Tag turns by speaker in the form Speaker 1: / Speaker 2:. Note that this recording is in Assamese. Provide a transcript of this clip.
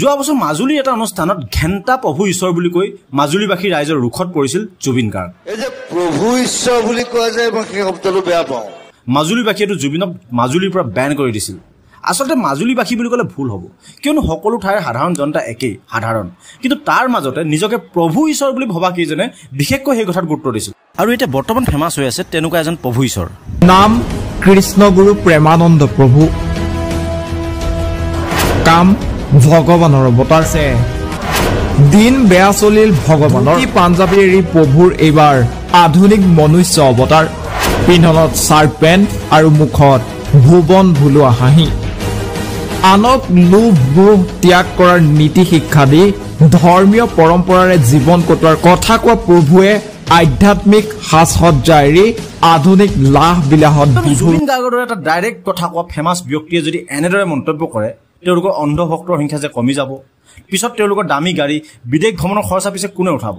Speaker 1: যোৱা বছৰ মাজুলীৰ এটা অনুষ্ঠানত ঘেণ্টা প্ৰভু ঈশ্বৰ বুলি কৈ মাজুলীবাসী ৰাইজৰ ৰুখত পৰিছিল জুবিন গাৰ্গ।
Speaker 2: এই যে প্ৰভু ঈশ্বৰ বুলি কোৱা যায় মই সেই শব্দটো বেয়া পাওঁ।
Speaker 1: মাজুলীবাসীয়েতো জুবিনক মাজুলীৰ পৰা বেন কৰি দিছিল। আচলতে মাজুলীবাসী বুলি ক'লে ভুল হ'ব, কিয়নো সকলো ঠাইৰ সাধাৰণ জনতা একেই সাধাৰণ, কিন্তু তাৰ মাজতে নিজকে প্ৰভু ঈশ্বৰ বুলি ভবা কেইজনে বিশেষকৈ সেই কথাত গুৰুত্ব দিছিল। আৰু এতিয়া বৰ্তমান ফেমাছ হৈ আছে তেনেকুৱা এজন প্ৰভু ঈশ্বৰ।
Speaker 3: নাম কৃষ্ণগুৰু প্ৰেমানন্দ প্ৰভু, কাম ভগৱানৰ অৱতাৰ। দিন বেয়া চলিল ভগৱানৰ, পাঞ্জাবী এৰি প্ৰভুৰ এইবাৰ আধুনিক মনুষ্য অৱতাৰ। পিন্ধনত চাৰ্ট পেণ্ট আৰু মুখত ভুৱন ভুলোৱা হাঁহি। আনক লোভ মোহ ত্যাগ কৰাৰ নীতি শিক্ষা দি ধৰ্মীয় পৰম্পৰাৰে জীৱন কটোৱাৰ কথা কোৱা প্ৰভুৱে আধ্যাত্মিক সাজসজ্জা এৰি আধুনিক লাহ বিলাহত।
Speaker 1: জুবিন গাৰ্গৰ দৰে এটা ডাইৰেক্ট কথা কোৱা ফেমাছ ব্যক্তিয়ে যদি এনেদৰে মন্তব্য কৰে, তেওঁলোকৰ অন্ধভক্তৰ সংখ্যা যে কমি যাব, পিছত তেওঁলোকৰ দামী গাড়ী বিদেশ ভ্ৰমণৰ খৰচা পিছে কোনে উঠাব?